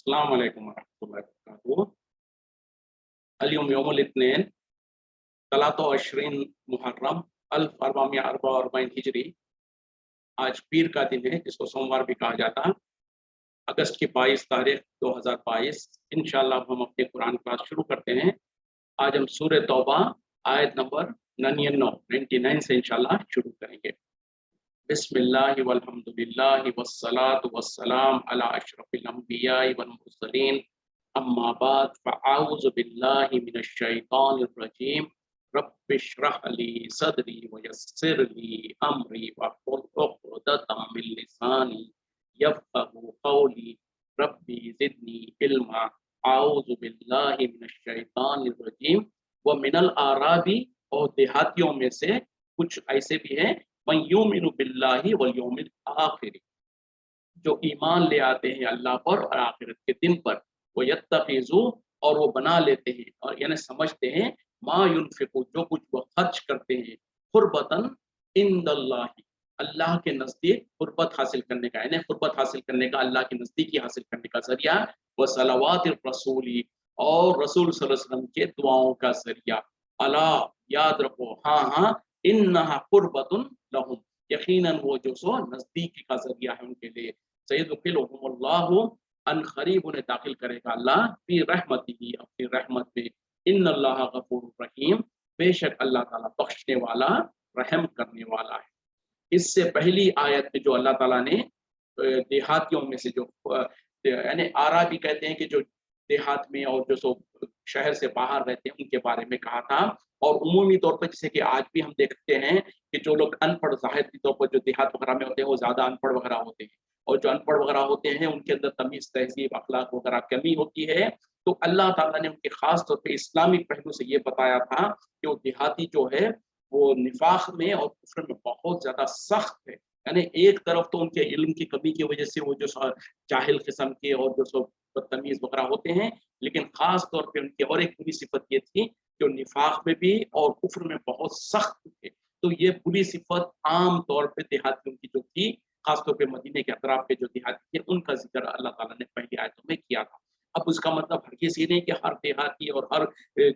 अस्सलाम वालेकुम वरहमतुल्लाहि वबरकातुहू। अल-यौम यौमुल इत्नीन तलातो अशरीन मुहर्रम 1444 हिजरी। आज पीर का दिन है, जिसको सोमवार भी कहा जाता है। अगस्त की 22 तारीख 2022। इंशाअल्लाह हम अपने कुरान क्लास शुरू करते हैं। आज हम सूरह तौबा आयत नंबर 99 से इंशाअल्लाह शुरू करेंगे। बिस्मिल्लाहि वल्हम्दुलिल्लाहि वस्सलातु वस्सलाम अला अशरफिल अंबिया वल मुरसलीन अम्मा बाद फ़अऊज़ु बिल्लाहि मिनश शैतानिर रजीम रब्बिश्रह ली सदरी वयस्सिर ली अमरी वहलुल उक़दतम मिन लिसानी यफ़क़हू क़ौली रब्बी ज़िदनी इल्मा अऊज़ु बिल्लाहि मिनश शैतानिर रजीम। व मिनल आराबी, और देहातियों में से कुछ ऐसे भी हैं, मन युमिनु बिल्लाहि वल यौमिल आखिर, जो ईमान ले आते हैं अल्लाह पर और आखिरत के दिन पर। वो यत्तखिज़ु, और वो बना लेते हैं और यानी समझते हैं, मा युनफिकु, जो कुछ वो खर्च करते हैं, कुर्बतन इंदल्लाहि, अल्लाह के नजदीक कुर्बत हासिल करने का, यानी कुर्बत हासिल करने का, अल्लाह की नजदीकी हासिल करने का जरिया। व सलावातिर रसूली, और रसूल सल्लल्लाहु अलैहि वसल्लम के दुआओं का जरिया। अला, याद रखो, हाँ हाँ, इन्नहा कुर्बतुन लहुम, यकीनन वो जो सो नजदीकी का जरिया है उनके लिए। सयदखिलहुमुल्लाहु अन करीब, उन्हें दाखिल करेगा अल्लाह फी रहमतिही, अपनी रहमत में। इन्नल्लाह गफूरुर रहीम, बेशक अल्लाह ताला बख्शने वाला, रहम करने वाला है। इससे पहली आयत में जो अल्लाह ताला ने देहातियों में से जो यानी आराबी कहते हैं कि जो देहात में और जो सो शहर से बाहर रहते हैं उनके बारे में कहा था। और उमूमी तौर पर जैसे कि आज भी हम देखते हैं कि जो लोग अनपढ़, ज़ाहिरी तौर पर जो देहात वगैरह में होते हैं वो ज़्यादा अनपढ़ वगैरह होते हैं, और जो अनपढ़ वगैरह होते हैं उनके अंदर तमीज़, तहज़ीब, अखलाक वगैरह कमी होती है। तो अल्लाह ताला ने उनके खास तौर पे इस्लामी पहलू से ये बताया था कि वो देहाती जो है वो निफाक में और कुफ्र में बहुत ज़्यादा सख्त है। यानी एक तरफ तो उनके इल्म की कमी की वजह से वो जो जाहिल किस्म के और जो सो बदतमीज वगैरह होते हैं, लेकिन खास तौर पे उनकी और एक बुरी सिफत ये थी कि निफाक में भी और कुफ्र में बहुत सख्त थे। तो ये बुरी सिफत आम तौर पे देहातियों की जो थी, खासतौर पे मदीने के अतराफ के जो देहाती थे, उनका जिक्र अल्लाह ताला ने पहली आयतों में किया था। अब उसका मतलब हरगिज़ ये नहीं कि हर देहाती और हर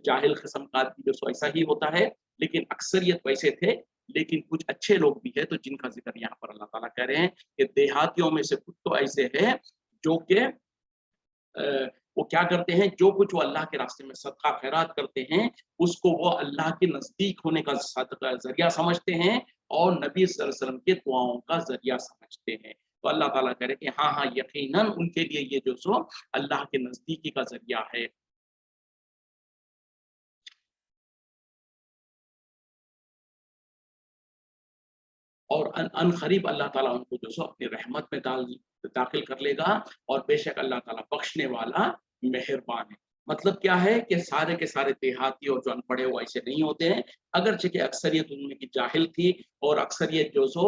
जाहिल किस्म का आदमी जो सो ऐसा ही होता है, लेकिन अक्सरियत वैसे थे। लेकिन कुछ अच्छे लोग भी हैं, तो जिनका जिक्र यहाँ पर अल्लाह ताला कह रहे हैं कि देहातियों में से कुछ तो ऐसे हैं जो कि वो क्या करते हैं, जो कुछ वो अल्लाह के रास्ते में सदका खैरात करते हैं, उसको वो अल्लाह के नजदीक होने का जरिया समझते हैं और नबी सल्लल्लाहु अलैहि वसल्लम के दुआओं का जरिया समझते हैं। तो अल्लाह ताला कह रहे हैं कि हाँ हाँ, यकीनन उनके लिए ये जो सो अल्लाह के नजदीकी का जरिया है। और अन करीब अल्लाह ताला उनको जो सो अपनी रहमत में दाखिल कर लेगा, और बेशक अल्लाह ताला बख्शने वाला, मेहरबान है। मतलब क्या है कि सारे के सारे देहाती और जो अनपढ़े वो ऐसे नहीं होते हैं, अगरचे कि अक्सरियत उनमें की जाहिल थी और अक्सरियत जो सो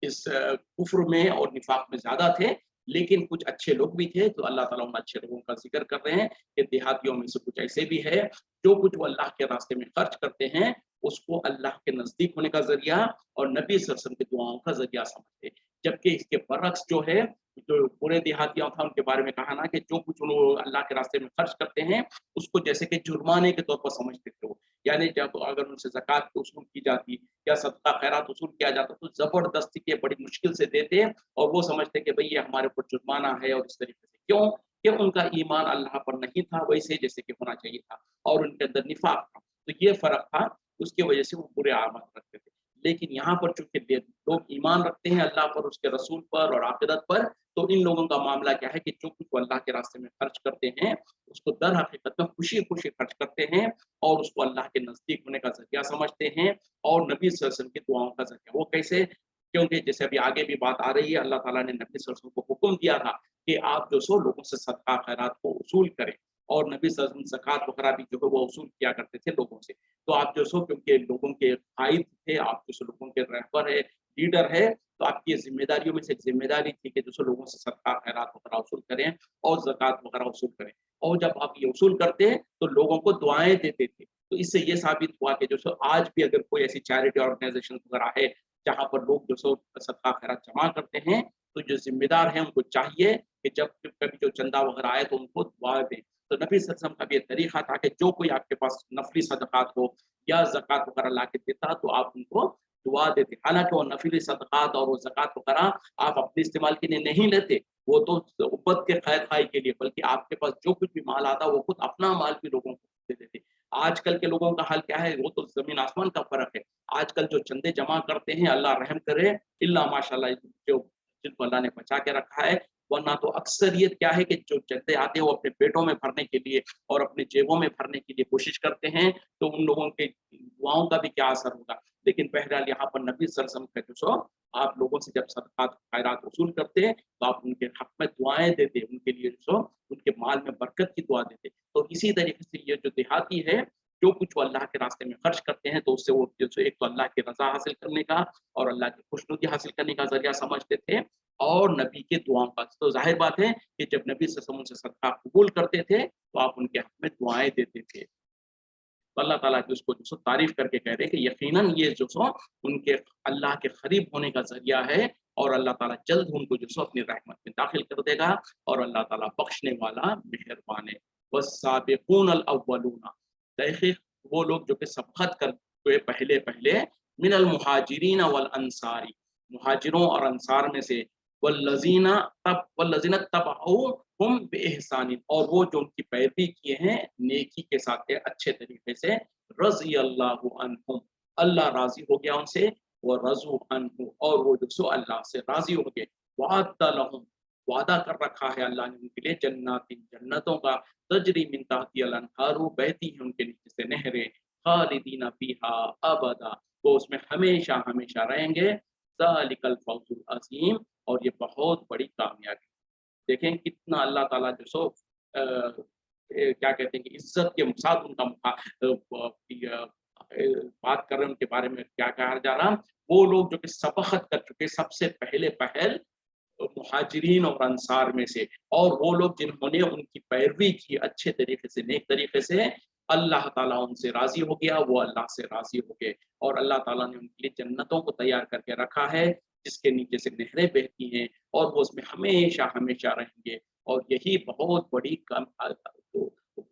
इस कुफ्र में और निफाक में ज्यादा थे, लेकिन कुछ अच्छे लोग भी थे। तो अल्लाह ताला उन अच्छे लोगों का जिक्र कर रहे हैं कि देहातियों में से कुछ ऐसे भी है, जो कुछ वो अल्लाह के रास्ते में खर्च करते हैं, उसको अल्लाह के नजदीक होने का जरिया और नबी सल्लल्लाहु अलैहि वसल्लम की दुआओं का जरिया समझते। जबकि इसके बरक्स जो है, जो पूरे देहातियों था उनके बारे में कहा ना कि जो कुछ उन्होंने अल्लाह के रास्ते में खर्च करते हैं, उसको जैसे कि जुर्माने के तौर पर समझते थे वो। यानी जब अगर उनसे ज़कात वसूल की जाती या सदका खैरात वसूल किया जाता, तो जबरदस्ती के बड़ी मुश्किल से देते, और वो समझते कि भाई ये हमारे ऊपर जुर्माना है। और इस तरीके से क्यों कि उनका ईमान अल्लाह पर नहीं था वैसे जैसे कि होना चाहिए था, और उनके अंदर निफाक था। तो ये फर्क था, उसकी वजह से वो बुरे आमाल रखते थे। लेकिन यहाँ पर चूंकि लोग ईमान रखते हैं अल्लाह पर, उसके रसूल पर और आखिरत पर, तो इन लोगों का मामला क्या है कि जो कुछ वो अल्लाह के रास्ते में खर्च करते हैं, उसको दर हकीकत में खुशी खुशी खर्च करते हैं, और उसको अल्लाह के नजदीक होने का जरिया समझते हैं और नबी सल्लल्लाहु अलैहि वसल्लम की दुआओं का जरिया। वो कैसे? क्योंकि जैसे अभी आगे भी बात आ रही है, अल्लाह ताला ने नबी सल्लल्लाहु अलैहि वसल्लम को हुक्म दिया था कि आप जो सो लोगों से सदका खैरात को वसूल करें, और नबी सल्लल्लाहु अलैहि वसल्लम ज़कात वगैरह भी जो है वो वसूल किया करते थे लोगों से। तो आप जो सो क्योंकि लोगों के कायद थे, आप जो सो लोगों के रहबर है, लीडर है, तो आपकी जिम्मेदारियों में से एक जिम्मेदारी थी कि जो सो लोगों से सदका खैरात वगैरह वसूल करें और ज़कात वगैरह वसूल करें। और जब आप ये वसूल करते हैं तो लोगों को दुआएं देते थे। तो इससे ये साबित हुआ कि जो सो आज भी अगर कोई ऐसी चैरिटी ऑर्गेनाइजेशन वगैरह है जहाँ पर लोग जो सो सदका खैरात जमा करते हैं, तो जो जिम्मेदार हैं उनको चाहिए कि जब कभी जो चंदा वगैरह आए तो उनको दुआ दें। तो नबी सल्लल्लाहु अलैहि वसल्लम का भी ये तरीका था कि जो कोई आपके पास नफली सदक़ात हो या ज़कात वगैरह ला के देता तो आप उनको दुआ देते। हालाँकि वो नफली सदक़ात और वो ज़कात वगैरह आप अपने इस्तेमाल के लिए नहीं लेते, वो तो उम्मत के खैर खाई के लिए, बल्कि आपके पास जो कुछ भी माल आता वो खुद अपना माल भी लोगों को दे देते। आजकल के लोगों का हाल क्या है, वो तो ज़मीन आसमान का फ़र्क है। आजकल जो चंदे जमा करते हैं, अल्लाह रहम करे, इल्ला माशाअल्लाह जो जिनको अल्लाह ने बचा के रखा है, वरना तो अक्सरियत क्या है कि जो चंदे आते हैं वो अपने पेटों में भरने के लिए और अपने जेबों में भरने के लिए कोशिश करते हैं, तो उन लोगों के दुआओं का भी क्या असर होगा। लेकिन बहरहाल यहाँ पर नबी सल्लल्लाहु अलैहि वसल्लम का जो सो आप लोगों से जब सदक़ात खैरात वसूल करते हैं, तो आप उनके हक़ में दुआएँ देते, उनके लिए जो सो उनके माल में बरकत की दुआ देते। तो इसी तरीके से ये जो देहाती है, जो कुछ वो अल्लाह के रास्ते में खर्च करते हैं, तो उससे वो जो सो एक तो अल्लाह की रज़ा हासिल करने का और अल्लाह की खुशनुदी हासिल करने का ज़रिया समझते थे और नबी के दुआओं का। तो ज़ाहिर बात है कि जब नबी सल्लल्लाहु अलैहि वसल्लम उनसे सदका कबूल करते थे, तो आप उनके हक़ में दुआएँ देते थे। तो अल्लाह ताला की उसको जो सो तारीफ़ करके कह रहे हैं कि यकीनन ये जो सो उनके अल्लाह के करीब होने का ज़रिया है और अल्लाह ताला जल्द उनको जो सो अपनी रहमत में दाखिल कर देगा और अल्लाह ताला बख्शने वाला मेहरबान है। वस्साबिकून अल अव्वलूना, तहक़ीक़ वो लोग जो कि सबक़त कर हुए पहले-पहले मिनल मुहाजिरीन वल अंसारी, मुहाजिरों और अंसार में से, वल्लज़ीना तबअूहुम बिइहसान, और वो जो उनकी पैरवी किए हैं नेकी के साथ है, अच्छे तरीके से, रज़ियल्लाहु अन्हुम, अल्लाह राज़ी हो गया उनसे, व रज़ू अन्हु, और वो जो सो अल्लाह से राज़ी हो गए। वअद्द लहुम, वादा कर रखा है अल्लाह ने उनके लिए जन्नातिन, जन्नतों का, तजरी मिन तहतिहल अनहारू, बहती हैं उनके नीचे से नहरें, खालिदीना फीहा अबदा, वो उसमें हमेशा हमेशा रहेंगे। ज़ालिकल फौज़ुल अज़ीम, और ये बहुत बड़ी कामयाबी। देखें कितना अल्लाह ताला जो सो क्या कहते हैं कि इज़्ज़त के साथ उनका बात कर रहे हैं, उनके बारे में क्या कहा जा रहा, वो लोग जो कि सबक़त कर चुके सबसे पहले पहल मुहाजिरीन और अंसार में से, और वो लोग जिन्होंने उनकी पैरवी की अच्छे तरीके से, नेक तरीके से, अल्लाह ताला उनसे राज़ी हो गया, वो अल्लाह से राज़ी हो गए, और अल्लाह ताला ने उनके लिए जन्नतों को तैयार करके रखा है, जिसके नीचे से नहरें बहती हैं और वो उसमें हमेशा हमेशा रहेंगे। और यही बहुत बड़ी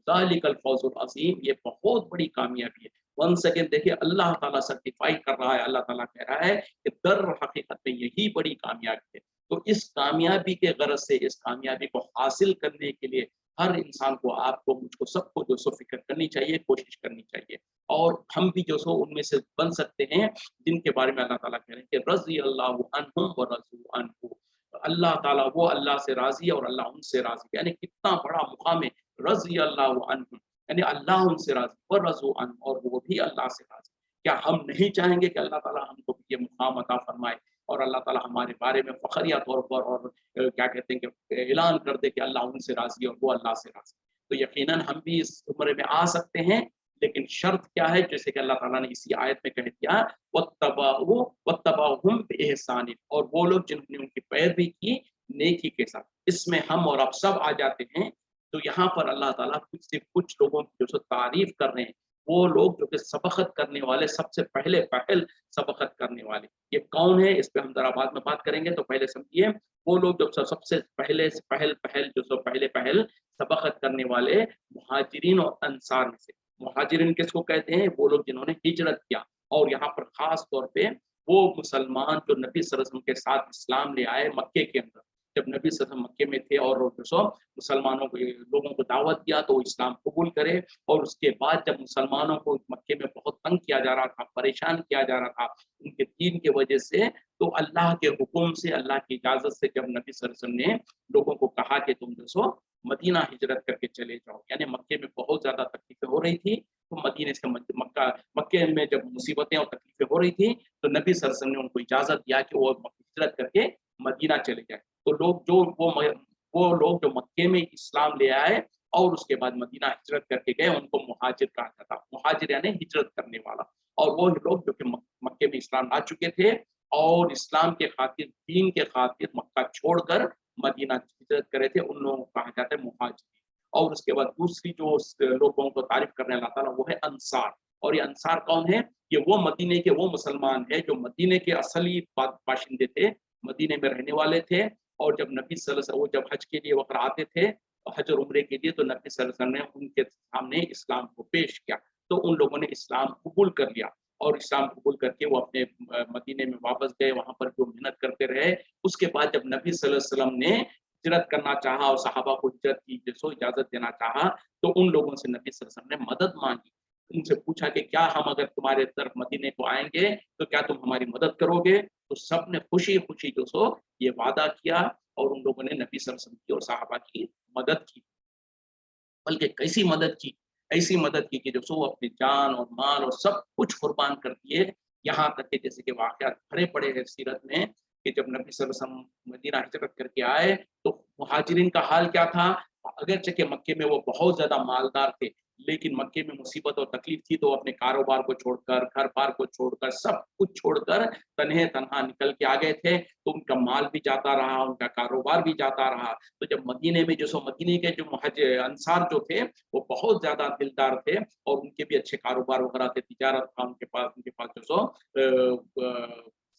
ज़ालिकल फौज़ुल अज़ीम, ये बहुत बड़ी कामयाबी है। वंस अगेन देखिए अल्लाह ताला सर्टिफ़ाई कर रहा है, अल्लाह ताला कह रहा है कि दर हकीकत में यही बड़ी कामयाबी है। तो इस कामयाबी के गरज से, इस कामयाबी को हासिल करने के लिए हर इंसान को, आपको, मुझको, सबको जो सो फ़िक्र करनी चाहिए, कोशिश करनी चाहिए, और हम भी जो सो उनमें से बन सकते हैं जिनके बारे में अल्लाह ताला कह रहे हैं कि रज़ियल्लाहु अन्हुम व रज़ू अन्हु, अल्लाह ताला वो अल्लाह से राज़ी है और अल्लाह उनसे राज़ी है। यानी कितना बड़ा मुक़ाम है, रज़ियल्लाहु अन्हुम, यानी अल्लाह उनसे राज़ी, व रज़ू अन्हु, और वो भी अल्लाह से राज़ी। क्या हम नहीं चाहेंगे कि अल्लाह ताला हमको भी ये मुक़ाम अता फ़रमाए और अल्लाह ताला हमारे बारे में फ़ख़रिया तौर पर और क्या कहते हैं कि ऐलान कर दे कि अल्लाह उनसे राज़ी है और वो अल्लाह से राज़ी है। तो यकीनन हम भी इस उम्र में आ सकते हैं, लेकिन शर्त क्या है, जैसे कि अल्लाह ताला ने इसी आयत में कह दिया, वत्तबअूहुम बिइहसान, और वो लोग जिन्होंने उनकी पैरवी की नेकी के साथ। इसमें हम और आप सब आ जाते हैं। तो यहाँ पर अल्लाह ताला कुछ लोगों की जो सो तारीफ़ कर रहे हैं, वो लोग जो कि सबक़त करने वाले, सबसे पहले पहल सबक़त करने वाले। ये कौन है, इस पे हम ज़रा बाद में बात करेंगे, तो पहले समझिए वो लोग जो सबसे पहले से पहल जो सो पहले पहल सबक़त करने वाले मुहाजिरीन और अंसार में से। मुहाजिरीन किसको कहते हैं? वो लोग जिन्होंने हिजरत किया, और यहाँ पर ख़ास तौर पे वो मुसलमान जो नबी सल्लल्लाहु अलैहि वसल्लम के साथ इस्लाम ले आए मक्के के अंदर। जब नबी सल्लल्लाहु अलैहि वसल्लम मक्के में थे और जो सो मुसलमानों को, लोगों को दावत दिया तो वो इस्लाम कबूल करे, और उसके बाद जब मुसलमानों को मक्के में बहुत तंग किया जा रहा था, परेशान किया जा रहा था उनके दीन की वजह से, तो अल्लाह के हुक्म से, अल्लाह की इजाज़त से जब नबी सल्लल्लाहु अलैहि वसल्लम ने लोगों को कहा कि तुम जो सो मदीना हिजरत करके चले जाओ, यानी मक्के में बहुत ज़्यादा तकलीफ़ें हो रही थी, तो मदीने से मक्के में जब मुसीबतें और तकलीफ़ें हो रही थी, तो नबी सल्लल्लाहु अलैहि वसल्लम ने उनको इजाज़त दिया कि वो हिजरत करके मदीना चले जाएँ। तो वो लोग जो मक्के में इस्लाम ले आए और उसके बाद मदीना हिजरत करके गए, उनको मुहाजिर कहा जाता है। मुहाजिर यानी हिजरत करने वाला। और वो लोग जो कि मक्के में इस्लाम ला चुके थे और इस्लाम के खातिर, दीन के खातिर मक्का छोड़कर मदीना हिजरत करे थे, उन लोगों को कहा जाता है मुहाजिर। और उसके बाद दूसरी जो लोगों को तारीफ़ कर रहे हैं अल्लाह ताला, वो है अंसार। और ये अंसार कौन है? ये वो मदीने के वो मुसलमान हैं जो मदीने के असली बाशिंदे थे, मदीने में रहने वाले थे, اور جب نبی صلی اللہ علیہ وسلم وہ جب حج کے لیے وقت آتے تھے حج اور عمرے کے لیے، تو نبی صلی اللہ علیہ وسلم نے ان کے سامنے اسلام کو پیش کیا، تو ان لوگوں نے اسلام قبول کر لیا، اور اسلام قبول کر کے وہ اپنے مدینے میں واپس گئے، وہاں پر جو محنت کرتے رہے۔ اس کے بعد جب نبی صلی اللہ علیہ وسلم نے ہجرت کرنا چاہا اور صحابہ کو ہجرت کی اجازت دینا چاہا، تو ان لوگوں سے نبی صلی اللہ علیہ وسلم نے مدد مانگی، ان سے پوچھا کہ کیا ہم اگر تمہارے طرف مدینے کو آئیں گے تو کیا تم ہماری مدد کرو گے؟ تو سب نے خوشی خوشی جو سو یہ وعدہ کیا، اور ان لوگوں نے نبی صلی اللہ علیہ وسلم کی اور صحابہ کی مدد کی، بلکہ کیسی مدد کی، ایسی مدد کی کہ جو سو اپنی جان اور مال اور سب کچھ قربان کر دیے، یہاں تک کہ جیسے کہ واقعات بھرے پڑے ہیں سیرت میں کہ جب نبی صلی اللہ علیہ وسلم مدینہ ہجرت کر کے آئے تو مہاجرین کا حال کیا تھا؟ اگرچہ کہ مکے میں وہ بہت زیادہ مالدار تھے، لیکن مکے میں مصیبت اور تکلیف تھی، تو اپنے کاروبار کو چھوڑ کر، گھر بار کو چھوڑ کر، سب کچھ چھوڑ کر تنہے تنہا نکل کے آ گئے تھے، تو ان کا مال بھی جاتا رہا، ان کا کاروبار بھی جاتا رہا۔ تو جب مدینے میں جو سو مدینے کے جو انصار جو تھے وہ بہت زیادہ دلدار تھے، اور ان کے بھی اچھے کاروبار وغیرہ تھے، تجارت تھا ان کے پاس جو سو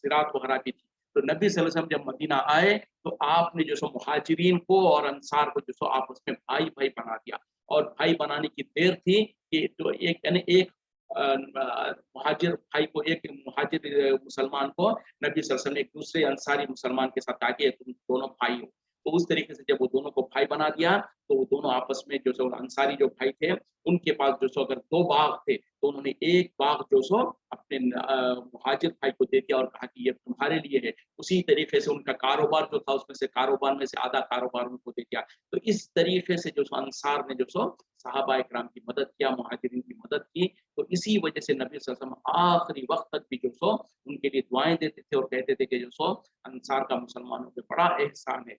زراعت وغیرہ بھی تھی۔ تو نبی صلی اللہ علیہ وسلم جب مدینہ آئے تو آپ نے جو سو مہاجرین کو اور انصار کو جو سو آپس میں بھائی بھائی بنا دیا، اور بھائی بنانے کی دیر تھی کہ جو ایک یعنی ایک مہاجر بھائی کو، ایک مہاجر مسلمان کو نبی صلی اللہ علیہ وسلم نے ایک دوسرے انصاری مسلمان کے ساتھ کہا کہ تم دونوں بھائی ہو، تو اس طریقے سے جب وہ دونوں کو بھائی بنا دیا تو وہ دونوں آپس میں جو سو انصاری جو بھائی تھے ان کے پاس جو سو اگر 2 باغ تھے تو انہوں نے ایک باغ جو سو اپنے مہاجر بھائی کو دے دیا اور کہا کہ یہ تمہارے لیے ہے۔ اسی طریقے سے ان کا کاروبار جو تھا اس میں سے کاروبار میں سے آدھا کاروبار ان کو دے دیا۔ تو اس طریقے سے جو سو انصار نے جو سو صحابہ اکرام کی مدد کیا، مہاجرین کی مدد کی، تو اسی وجہ سے نبی صلی اللہ علیہ وسلم آخری وقت تک بھی جو سو ان کے لیے دعائیں دیتے تھے اور کہتے تھے کہ جو سو انصار کا مسلمانوں پہ بڑا احسان ہے۔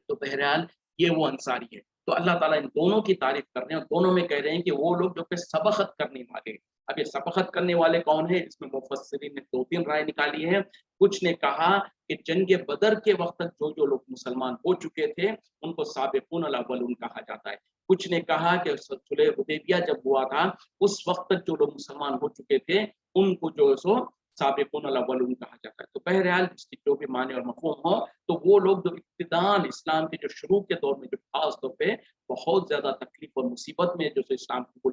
تو بہرحال یہ وہ انصاری ہے۔ تو اللہ تعالیٰ ان دونوں کی تعریف کر رہے ہیں، اور دونوں میں کہہ رہے ہیں کہ وہ لوگ جو کہ سبقت کرنے والے۔ اب یہ سبقت کرنے والے کون ہیں؟ اس میں مفسرین نے 2-3 رائے نکالی ہیں۔ کچھ نے کہا کہ جنگ بدر کے وقت تک جو لوگ مسلمان ہو چکے تھے ان کو سابقون الاولون کہا جاتا ہے۔ کچھ نے کہا کہ صلح حدیبیہ جب ہوا تھا اس وقت تک جو لوگ مسلمان ہو چکے تھے ان کو جو سو سابقون الاولون کہا جاتا ہے۔ تو بہرحال اس کی جو بھی معنی اور مفہوم ہو، تو وہ لوگ جو ابتداءً اسلام کے جو شروع کے دور میں جو خاص طور پہ بہت زیادہ تکلیف اور مصیبت میں جو اسلام قبول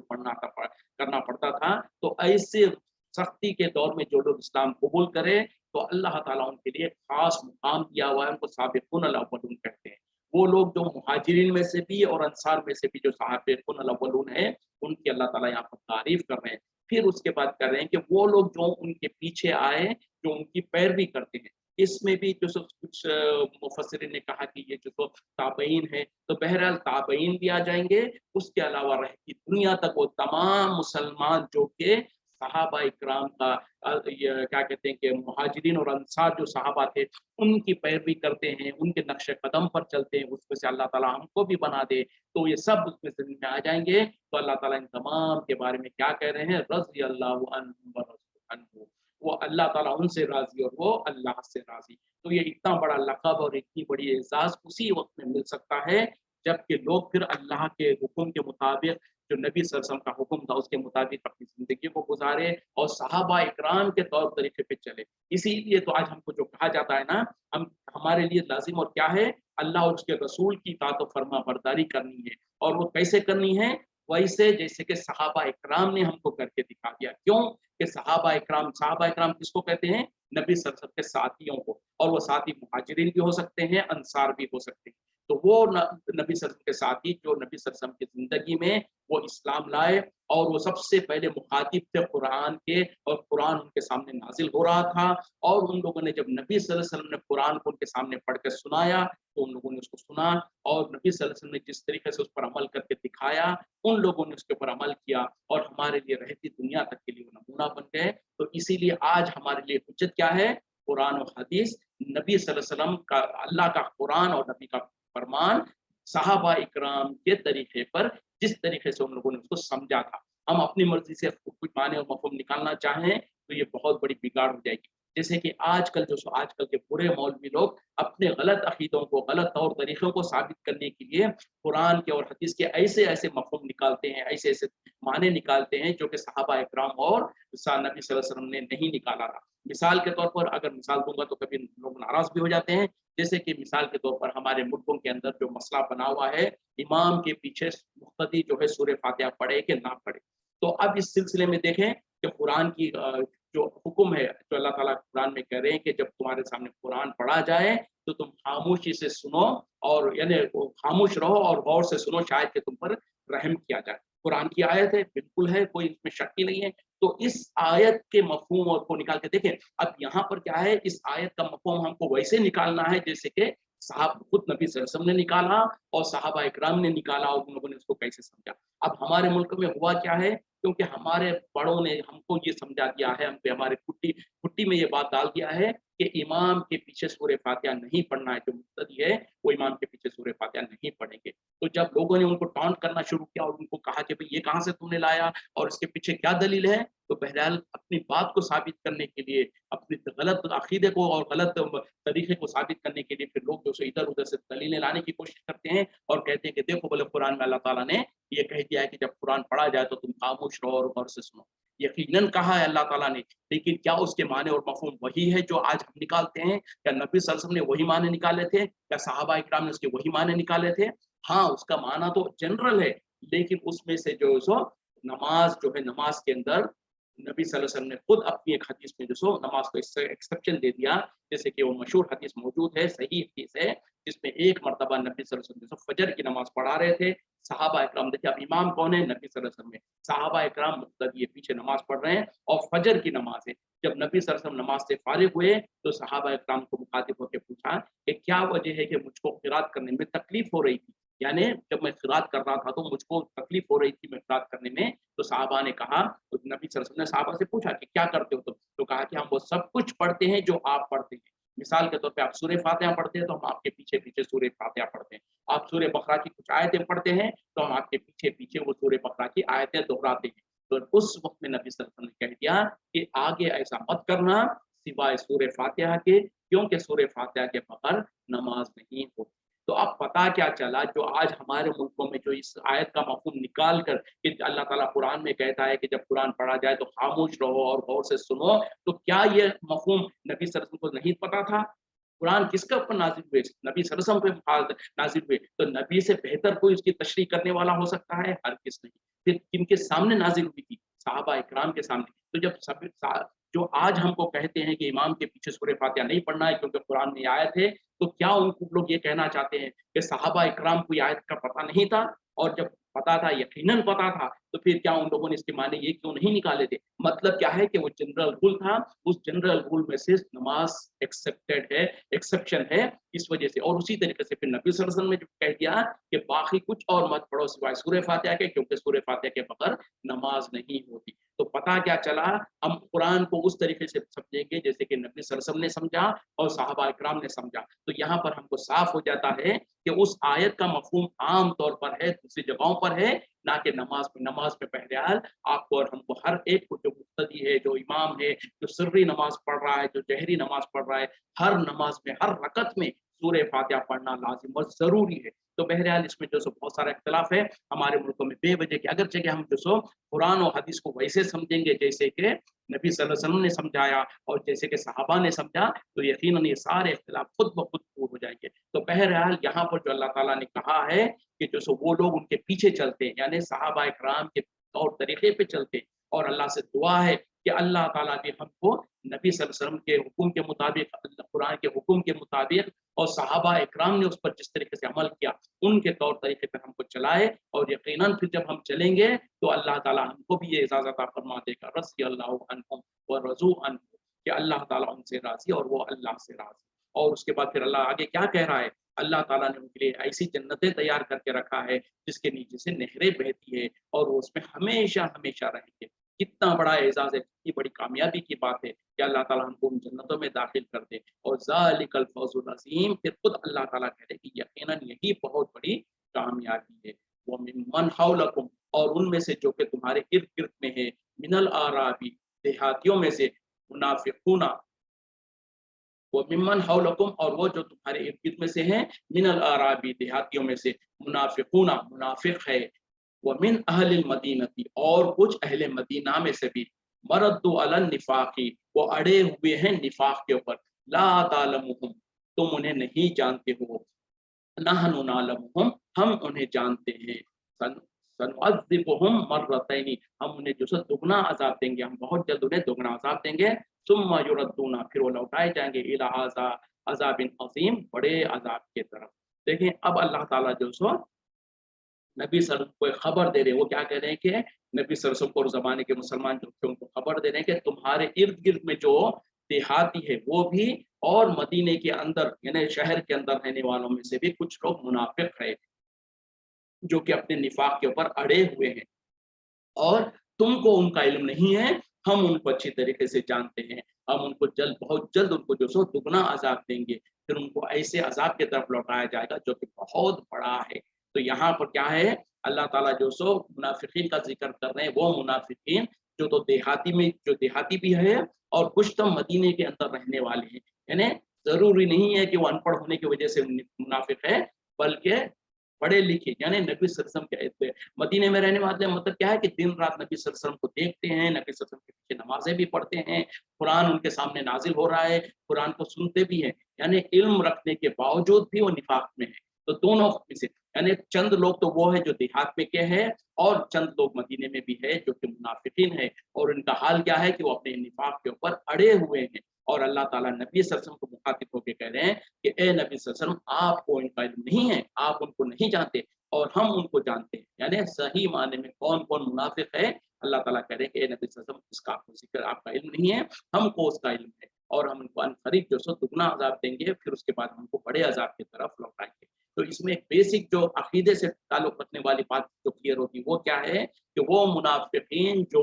کرنا پڑتا تھا، تو ایسے سختی کے دور میں جو لوگ اسلام قبول کرے تو اللہ تعالیٰ ان کے لیے خاص مقام دیا ہوا ہے، ان کو سابقون الاولون کہتے ہیں۔ وہ لوگ جو مہاجرین میں سے بھی اور انصار میں سے بھی جو سابقون الاولون ہیں ان کی اللہ تعالیٰ یہاں پر تعریف کر رہے ہیں۔ پھر اس کے بعد کر رہے ہیں کہ وہ لوگ جو ان کے پیچھے آئے، جو ان کی پیروی کرتے ہیں، اس میں بھی جو کچھ مفسرین نے کہا کہ یہ جو تابعین ہے، تو بہرحال تابعین بھی آ جائیں گے، اس کے علاوہ رہتی دنیا تک وہ تمام مسلمان جو کہ صحابہ اکرام کا کیا کہتے ہیں کہ مہاجرین اور انصار جو صحابہ تھے ان کی پیروی کرتے ہیں، ان کے نقش قدم پر چلتے ہیں، اس میں سے اللہ تعالیٰ ہم کو بھی بنا دے، تو یہ سب اس میں سے آ جائیں گے۔ تو اللہ تعالیٰ ان تمام کے بارے میں کیا کہہ رہے ہیں؟ رضی اللہ عنہم ورضوا عنہ، وہ اللہ تعالیٰ ان سے راضی اور وہ اللہ سے راضی۔ تو یہ اتنا بڑا لقب اور اتنی بڑی اعزاز اسی وقت میں مل سکتا ہے جبکہ لوگ پھر اللہ کے حکم کے مطابق، جو نبی صلی اللہ علیہ وسلم کا حکم تھا اس کے مطابق اپنی زندگی کو گزارے اور صحابہ اکرام کے طور طریقے پہ چلے۔ اسی لیے تو آج ہم کو جو کہا جاتا ہے نا، ہمارے لیے لازم اور کیا ہے؟ اللہ اور اس کے رسول کی اطاعت و فرما برداری کرنی ہے، اور وہ کیسے کرنی ہے؟ ویسے جیسے کہ صحابہ اکرام نے ہم کو کر کے دکھا دیا۔ کیوں کہ صحابہ اکرام کس کو کہتے ہیں؟ نبی صلی اللہ علیہ وسلم کے ساتھیوں کو، اور وہ ساتھی مہاجرین بھی ہو سکتے ہیں، انصار بھی ہو سکتے ہیں۔ تو وہ نبی صلی اللہ علیہ وسلم کے ساتھی جو نبی صلی اللہ علیہ وسلم کی زندگی میں وہ اسلام لائے، اور وہ سب سے پہلے مخاطب تھے قرآن کے، اور قرآن ان کے سامنے نازل ہو رہا تھا، اور ان لوگوں نے جب نبی صلی اللہ علیہ وسلم نے قرآن کو ان کے سامنے پڑھ کے سنایا تو ان لوگوں نے اس کو سنا، اور نبی صلی اللہ علیہ وسلم نے جس طریقے سے اس پر عمل کر کے دکھایا ان لوگوں نے اس کے اوپر عمل کیا، اور ہمارے لیے رہتی دنیا تک کے لیے وہ نمونہ بن گئے۔ تو اسی لیے آج ہمارے لیے حجت کیا ہے؟ قرآن و حدیث، نبی صلی اللہ علیہ وسلم کا، اللہ کا قرآن اور نبی کا فرمان، صحابہ اکرام کے طریقے پر جس طریقے سے ان لوگوں نے اس کو سمجھا تھا۔ ہم اپنی مرضی سے کچھ معنی اور مفہوم نکالنا چاہیں تو یہ بہت بڑی بگاڑ ہو جائے گی۔ جیسے کہ آج کل کے برے مولوی لوگ اپنے غلط عقیدوں کو، غلط طور طریقوں کو ثابت کرنے کے لیے قرآن کے اور حدیث کے ایسے مفہوم نکالتے ہیں، ایسے معنی نکالتے ہیں جو کہ صحابہ اکرام اور نبی صلی اللہ علیہ وسلم نے نہیں نکالا تھا۔ مثال کے طور پر اگر مثال دوں گا تو کبھی لوگ ناراض بھی ہو جاتے ہیں، جیسے کہ مثال کے طور پر ہمارے ملکوں کے اندر جو مسئلہ بنا ہوا ہے امام کے پیچھے مقتدی جو ہے سورہ فاتحہ پڑھے کہ نہ پڑھے۔ تو اب اس سلسلے میں دیکھیں کہ قرآن کی جو حکم ہے جو اللہ تعالیٰ قرآن میں کہہ رہے ہیں کہ جب تمہارے سامنے قرآن پڑھا جائے تو تم خاموشی سے سنو، اور یعنی خاموش رہو اور غور سے سنو، شاید کہ تم پر رحم کیا جائے۔ قرآن کی آیت ہے، بالکل ہے، کوئی اس میں شک ہی نہیں ہے۔ تو اس آیت کے مفہوم اور کو نکال کے دیکھیں۔ اب یہاں پر کیا ہے، اس آیت کا مفہوم ہم کو ویسے نکالنا ہے جیسے کہ صاحب خود نبی صلی اللہ علیہ وسلم نے نکالا اور صحابہ اکرام نے نکالا، اور ان لوگوں نے اس کو کیسے سمجھا۔ اب ہمارے ملک میں ہوا کیا ہے، کیونکہ ہمارے بڑوں نے ہم کو یہ سمجھا دیا ہے، ہم پہ ہمارے کٹی میں یہ بات ڈال دیا ہے کہ امام کے پیچھے سورہ فاتحہ نہیں پڑھنا ہے، جو مقتدی ہے وہ امام کے پیچھے سورہ فاتحہ نہیں پڑھیں گے۔ تو جب لوگوں نے ان کو ٹانٹ کرنا شروع کیا اور ان کو کہا کہ بھئی یہ کہاں سے تم نے لایا اور اس کے پیچھے کیا دلیل ہے، تو بہرحال اپنی بات کو ثابت کرنے کے لیے، اپنی غلط عقیدے کو اور غلط طریقے کو ثابت کرنے کے لیے پھر لوگ جو سے ادھر ادھر سے دلیلیں لانے کی کوشش کرتے ہیں اور کہتے ہیں کہ دیکھو بولے قرآن میں اللہ تعالیٰ نے یہ کہہ دیا ہے کہ جب قرآن پڑھا جائے تو تم خاموش رہو اور غور سے سنو۔ یقیناً کہا ہے اللہ تعالیٰ نے، لیکن کیا اس کے معنی اور مفہوم وہی ہے جو آج ہم نکالتے ہیں؟ کیا نبی صلی اللہ علیہ وسلم نے وہی معنی نکالے تھے؟ کیا صحابہ اکرام نے اس کے وہی معنی نکالے تھے؟ ہاں، اس کا معنی تو جنرل ہے، لیکن اس میں سے جو سو نماز جو ہے، نماز کے اندر نبی صلی اللہ علیہ وسلم نے خود اپنی ایک حدیث میں جو سو نماز کو ایکسپشن دے دیا، جیسے کہ وہ مشہور حدیث موجود ہے، صحیح حدیث ہے، جس میں ایک مرتبہ نبی صلی اللہ علیہ وسلم فجر کی نماز پڑھا رہے تھے، صحابہ اکرام دیکھیں اب امام کون ہے؟ نبی صلی اللہ علیہ وسلم ہے، صحابہ اکرام مقتدی پیچھے نماز پڑھ رہے ہیں اور فجر کی نماز ہے۔ جب نبی صلی اللہ علیہ وسلم نماز سے فارغ ہوئے تو صحابہ اکرام کو مخاطب ہو کے پوچھا کہ کیا وجہ ہے کہ مجھ کو قرات کرنے میں تکلیف ہو رہی تھی، یعنی جب میں قرات کر رہا تھا تو مجھ کو تکلیف ہو رہی تھی میں قرات کرنے میں۔ تو صحابہ نے کہا، تو نبی صلی اللہ علیہ وسلم نے صحابہ سے پوچھا کہ کیا کرتے ہو تم؟ تو کہا کہ ہم وہ سب کچھ پڑھتے ہیں جو آپ پڑھتے ہیں۔ مثال کے طور پہ آپ سورہ فاتحہ پڑھتے ہیں تو ہم آپ کے پیچھے پیچھے سورہ فاتحہ پڑھتے ہیں، آپ سورہ بقرہ کی کچھ آیتیں پڑھتے ہیں تو ہم آپ کے پیچھے پیچھے وہ سورہ بقرہ کی آیتیں دہراتے ہیں۔ تو اس وقت میں نبی صلی اللہ علیہ وسلم نے کہہ دیا کہ آگے ایسا مت کرنا سوائے سورہ فاتحہ کے، کیونکہ سورہ فاتحہ کے بغیر نماز نہیں ہوتی۔ تو اب پتا کیا چلا، جو آج ہمارے ملکوں میں جو اس آیت کا مفہوم نکال کر کہ اللہ تعالیٰ قرآن میں کہتا ہے کہ جب قرآن پڑھا جائے تو خاموش رہو اور غور سے سنو، تو کیا یہ مفہوم نبی صلی اللہ علیہ وسلم کو نہیں پتا تھا؟ قرآن کس کے اوپر نازل ہوئے؟ نبی صلی اللہ علیہ وسلم پہ نازل ہوئے، تو نبی سے بہتر کوئی اس کی تشریح کرنے والا ہو سکتا ہے؟ ہرگز نہیں۔ پھر کن کے سامنے نازل ہوئی تھی؟ صحابہ اکرام کے سامنے۔ تو جب سب جو آج ہم کو کہتے ہیں کہ امام کے پیچھے سورہ فاتحہ نہیں پڑھنا ہے کیونکہ قرآن میں آیت ہے، تو کیا ان کو لوگ یہ کہنا چاہتے ہیں کہ صحابہ اکرام کو آیت کا پتہ نہیں تھا؟ اور جب پتا تھا، یقیناً پتا تھا، تو پھر کیا ان لوگوں نے اس کے معنی یہ کیوں نہیں نکالے تھے؟ مطلب کیا ہے کہ وہ جنرل رول تھا، اس جنرل رول میں سے نماز ایکسپٹیڈ ہے، ایکسیپشن ہے، اس وجہ سے۔ اور اسی طریقے سے پھر نبی صلی اللہ علیہ وسلم نے جو کہہ دیا کہ باقی کچھ اور مت پڑھو سوائے سورہ فاتحہ کے، کیونکہ سورہ فاتحہ کے بغیر نماز نہیں ہوتی۔ تو پتا کیا چلا، ہم قرآن کو اس طریقے سے سمجھیں گے جیسے کہ نبی صلی اللہ علیہ وسلم نے سمجھا اور صحابہ اکرام نے سمجھا۔ تو یہاں پر ہم کو صاف ہو جاتا ہے کہ اس آیت کا مفہوم عام طور پر ہے، دوسری جگہوں پر ہے، نہ کہ نماز میں۔ نماز میں بہرحال آپ کو اور ہم کو، ہر ایک کو، جو مقتدی ہے، جو امام ہے، جو سری نماز پڑھ رہا ہے، جو جہری نماز پڑھ رہا ہے، ہر نماز میں، ہر رکعت میں سورہ فاتحہ پڑھنا لازم اور ضروری ہے۔ تو بہرحال اس میں جو سو بہت سارا اختلاف ہے ہمارے ملکوں میں بے وجہ کے، اگرچہ کہ ہم جو سو قرآن و حدیث کو ویسے سمجھیں گے جیسے کہ نبی صلی اللہ علیہ وسلم نے سمجھایا اور جیسے کہ صحابہ نے سمجھا، تو یقیناً یہ سارے اختلاف خود بخود دور ہو جائیں گے۔ تو بہرحال یہاں پر جو اللہ تعالیٰ نے کہا ہے کہ جو سو وہ لوگ ان کے پیچھے چلتے ہیں، یعنی صحابہ اکرام کے طور طریقے پہ چلتے ہیں، اور اللہ سے دعا ہے کہ اللہ تعالیٰ نے ہم کو نبی صلی اللہ علیہ وسلم کے حکم کے مطابق، قرآن کے حکم کے مطابق، اور صحابہ اکرام نے اس پر جس طریقے سے عمل کیا ان کے طور طریقے پر ہم کو چلائے، اور یقیناً پھر جب ہم چلیں گے تو اللہ تعالیٰ ہم کو بھی یہ اجازت عطا فرما دے گا، رضی اللہ عنہم ورضوا عنہ، کہ اللہ تعالیٰ ان سے راضی اور وہ اللہ سے راضی۔ اور اس کے بعد پھر اللہ آگے کیا کہہ رہا ہے؟ اللہ تعالیٰ نے ان کے لیے ایسی جنتیں تیار کر کے رکھا ہے جس کے نیچے سے نہریں بہتی ہے، اور وہ اس میں ہمیشہ ہمیشہ رہیں گے۔ کتنا بڑا اعزاز ہے، کتنی بڑی کامیابی کی بات ہے کہ اللہ تعالیٰ ہم کو ان جنتوں میں داخل کر دے۔ اور ذالک الفوز العظیم، پھر خود اللہ تعالیٰ کہہ رہے کہ یقیناً یہی بہت بڑی کامیابی ہے۔ وَمِمَّنْ حَوْلَكُمْ، اور ان میں سے جو کہ تمہارے ارد گرد میں ہے، من الاعرابی، دیہاتیوں میں سے، منافقون، وَمِمَّنْ حَوْلَكُمْ، اور وہ جو تمہارے ارد گرد میں سے ہیں، من الاعرابی، دیہاتیوں میں سے، منافقون، منافق ہے، وَمِنْ أَهْلِ الْمَدِينَةِ، اور کچھ اہل مدینہ میں سے بھی، मरद्दु अलल निफाकी, वो अड़े हुए हैं निफाक के ऊपर। ला तालमुहुम, तुम उन्हें नहीं जानते हो। नहनु नालमुहुम, हम उन्हें जानते हैं। सन सनुअज़्ज़िबुहुम मर्रतैनी, हम उन्हें जो सो दुगना अजाब देंगे, हम बहुत जल्द उन्हें दुगना अजाब देंगे। सुम्मा युरद्दूना, फिर वो लौटाए जाएंगे इला अजाबिन अज़ीम, बड़े अजाब के तरफ। देखें अब अल्लाह ताला जो सो नबी सल्लल्लाहु अलैहि वसल्लम को खबर दे रहे हैं। वो क्या कह रहे हैं कि नबी सल्लल्लाहु अलैहि वसल्लम को और ज़माने के मुसलमान जो थे उनको खबर दे रहे हैं कि तुम्हारे इर्द गिर्द में जो देहाती है वो भी, और मदीने के अंदर यानी शहर के अंदर रहने वालों में से भी कुछ लोग मुनाफिक है, जो कि अपने निफाक के ऊपर अड़े हुए हैं, और तुमको उनका इल्म नहीं है, हम उनको अच्छी तरीके से जानते हैं। हम उनको जल्द, बहुत जल्द उनको जो सो दुगना अजाब देंगे, फिर उनको ऐसे अजाब की तरफ लौटाया जाएगा जो कि बहुत बड़ा है। तो यहाँ पर क्या है, अल्लाह ताला जो सो मुनाफिकीन का जिक्र कर रहे हैं। वो मुनाफिकीन जो तो देहाती में, जो देहाती भी है, और कुछ तो मदीने के अंदर रहने वाले हैं। यानी जरूरी नहीं है कि वो अनपढ़ होने की वजह से मुनाफिक है, बल्कि पढ़े लिखे, यानी नबी सल्लल्लाहु अलैहि वसल्लम के मदीने में रहने वाले मतलब क्या है कि दिन रात नबी सल्लल्लाहु अलैहि वसल्लम को देखते हैं, नबी सल्लल्लाहु अलैहि वसल्लम के पीछे नमाजें भी पढ़ते हैं, कुरान उनके सामने नाजिल हो रहा है, कुरान को सुनते भी हैं, यानी इल्म रखने के बावजूद भी वो निफाक में है। तो दोनों में से यानी चंद लोग तो वो है जो देहात में के हैं, और चंद लोग मदीने में भी है जो कि मुनाफिकीन है, और उनका हाल क्या है कि वो अपने निफाक के ऊपर अड़े हुए हैं। और अल्लाह ताला नबी सल्लल्लाहु अलैहि वसल्लम को मुखातिब होकर कह रहे हैं कि ए नबी सल्लल्लाहु अलैहि वसल्लम, आपको इनका इल्म नहीं है, आप उनको नहीं जानते, और हम उनको जानते हैं। यानी सही माने में कौन कौन मुनाफिक है, अल्लाह ताला कह रहे हैं कि ए नबी सल्लल्लाहु अलैहि वसल्लम, इसका आपको जिक्र, आपका इल्म नहीं है, हमको उसका इल्म है, और हम उनको अनकरीब जो सो दुगना अजाब देंगे, फिर उसके बाद हमको बड़े अजाब की तरफ लौटाएंगे। तो इसमें एक बेसिक जो अकीदे से ताल्लुक रखने वाली बात जो क्लियर होती है वो क्या है कि वो मुनाफिकीन जो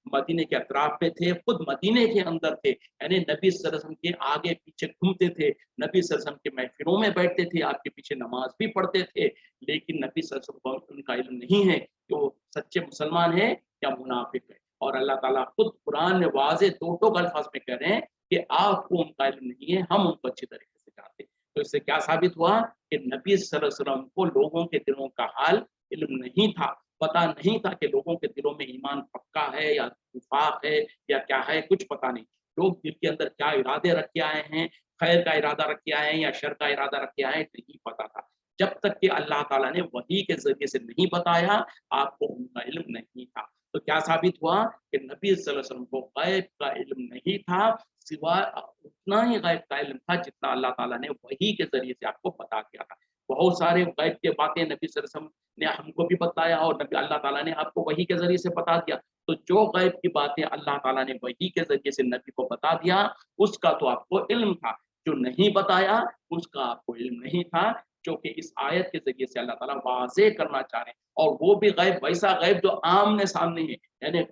मदीने के अतराफ में थे, खुद मदीने के अंदर थे, यानी नबी सल्लल्लाहु अलैहि वसल्लम के आगे पीछे घूमते थे, नबी सल्लल्लाहु अलैहि वसल्लम के महफिलों में बैठते थे, आपके पीछे नमाज भी पढ़ते थे, लेकिन नबी सल्लल्लाहु अलैहि वसल्लम को उनका इल्म नहीं है कि वो सच्चे मुसलमान है या मुनाफिक है। और अल्लाह ताला खुद कुरान में वाज़े दो टोक अल्फाज में कह रहे हैं कि आपको उनका इल्म नहीं है, हम उनको अच्छी तरीके से जानते हैं। तो इससे क्या साबित हुआ कि नबी सल्लल्लाहु अलैहि वसल्लम को लोगों के दिलों का हाल इल्म नहीं था, पता नहीं था कि लोगों के दिलों में ईमान पक्का है या निफाक है या क्या है, कुछ पता नहीं। लोग दिल के अंदर क्या इरादे रख के आए हैं, खैर का इरादा रख के आए हैं या शर का इरादा रख के आए हैं, नहीं पता था। जब तक कि अल्लाह ताला ने वही के जरिए से नहीं बताया, आपको उनका इल्म नहीं था। तो क्या साबित हुआ कि नबी सल्लल्लाहु अलैहि वसल्लम को गैब का इल्म नहीं था, सिवाय उतना ही गैब का इल्म था जितना अल्लाह ताला ने वही के जरिए से आपको बता दिया था। बहुत सारे गैब की बातें नबी सल्लल्लाहु अलैहि वसल्लम ने हमको भी बताया, और नबी अल्लाह ताला ने आपको वही के जरिए से बता दिया। तो जो गैब की बातें अल्लाह ताला ने वही के जरिए से नबी को बता दिया, उसका तो आपको इल्म था। जो नहीं बताया, उसका आपको इल्म नहीं था, जो कि इस आयत के जरिए से अल्लाह ताला वाज़ेह करना चाह रहे हैं। और वो भी गैब, वैसा गैब जो आमने सामने है। यानी